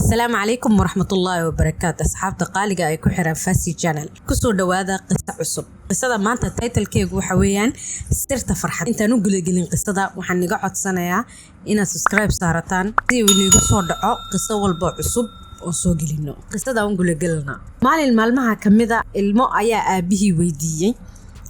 السلام عليكم ورحمة الله وبركاته. أصحاب تقاليق أي كحرة فاسي channel كسر دواذا قصة عصب. قصة ما أنت تايتل كيك وحويان سرت فرحة. أنت نقول جلين قصة وحنقعد سنة يا إنا سبسكرايب صارتان زي ونيجو صدق قصة والبع عصب وصوق لنا قصة ونقول جلنا. مال المعلمها كمذا الماء يا أبيه ويدي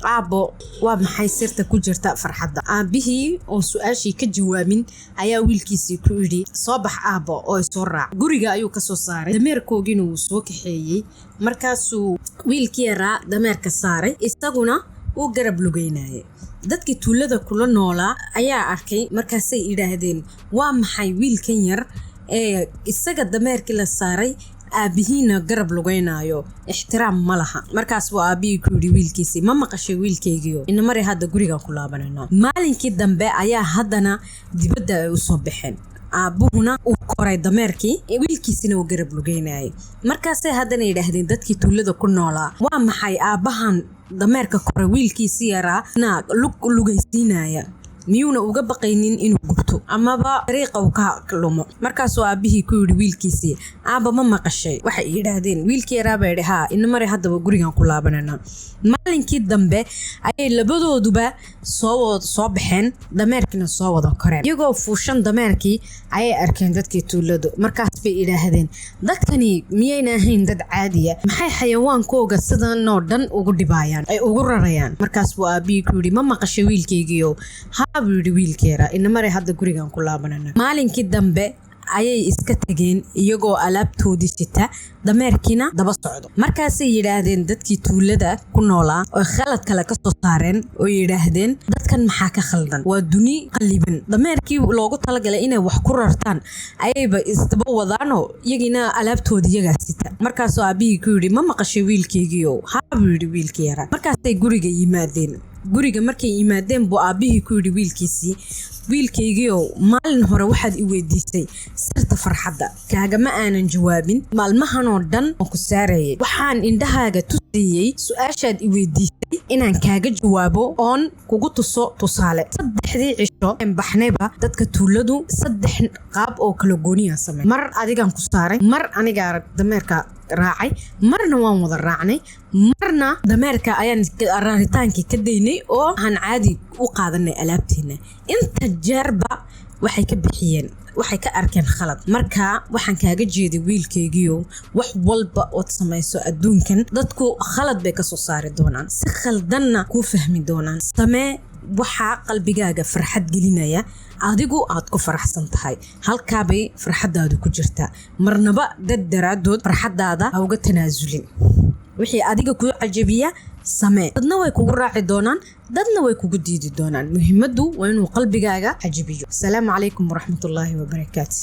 aabo waa maxay sirta ku jirta farxadda aabihii oo su'aashii ka jawaabin ayaa wiilkiisii ku yiri soo bax aabo oo soo raac guriga ayuu ka soo saaray dameerkoogina uu soo kaxeeyay markaasuu wiilkii yaraa dameerka saaray isaguna uu garab lugeynayay dadkii tuulada kula noolaa ayaa arkay markaasay yiraahdeen waa maxay wiilkan yar ee isaga dameerkii la saaray aabihina garab lugeynayo ixtiraam ma laha markaas waa aabihii ku yiri wiilkiisii ma maqashay wiilkaygiyo in maray hadda guriga ku laabanayna maalinkii dambe ayaa haddana dibadda ay u soo baxeen aabuhuna uu koray dameerkii wiilkiisina uu garab lugeynayay markaasay haddana yiraahdeen dadkii tuulada ku noolaa waa maxay aabahan dameerka koray wiilkiisii yaraa na lugeysiinaya miyuuna uga baqaynin inuu gubto amaba dariiqa uu ka lumo markaas waa aabihii ku yiri wiilkiisii aaba ma maqashay waxay yiraahdeen wiilkii yaraa yiri ha in maray hadaba gurigan ku laabanayna maalinkii dambe ayay labadooduba soo baxeen dameerkina soo wada koreen iyagoo fuushan dameerkii ayay arkeen dadkii tuuladu markaas bay yiraahdeen dadkani miyayna ahayn dad caadiya maxay xayawaankooga sidan oo dhan ugu dhibayaan ay ugu rarayaan markaas waa aabihii ku yiri ma maqashay wiilkaygiyo abudi wiilkeera in maray hadda gurigan ku laabanayna maalinkii dambe ayay iska tageen iyagoo alaabtoodii sita dameerkina daba socdo markaasay yiraahdeen dadkii tuulada ku noolaa oo khalad kale ka soo saareen oo yiraahdeen dadkan maxaa ka khaldan waa duni qaliban dameerkii loogu talagalay inay wax ku rartaan ayayba isdaba wadaano iyagina alaabtoodii iyaga sita markaas aabihii ku yiri ma maqashay wiilkaygiyo abudi wiilkeera markaasay guriga yimaadeen guriga markay yimaadeen buu aabihii ku yiri wiilkaygiyo maalin hore waxaad i weydiisay sirta farxadda kaaga ma aanan jawaabin maalmahan oo dhan oo ku saarayay waxaan indhahaaga tusiyay su'aashaad i weydiisay inaan kaaga jawaabo oon kugu tuso tusaale saddexdii cisho aan baxnayba dadka tuuladu saddex qaab oo kala gooniya samay mar adigan ku saaray mar aniga dameerka raacay marna waan wada raacnay marna dameerka ayaan raaritaankii ka daynay oo aan caadi u qaadanay alaabteena inta jeerba waxay ka bixiyeen waxay ka arkeen khalad marka waxaan kaaga jeeday wiilkaygiyo wax walba oo samayso adduunkan dadku khalad bay ka soo saari doonaan si khaldanna ku fahmi doonaan samee waxa qalbigaaga farxad gelinaya adigu aad ku faraxsan tahay halka bay farxadaadu ku jirtaa marnaba dad daraadood farxadaada ha uga tanaasulin wixii adiga ku cajabiya samee dadna way kugu raaci doonaan dadna way kugu diidi doonaan muhiimadu waa inuu qalbigaaga cajabiyo. Assalaamu calaykum waraxmatullaahi wabarakaatuh.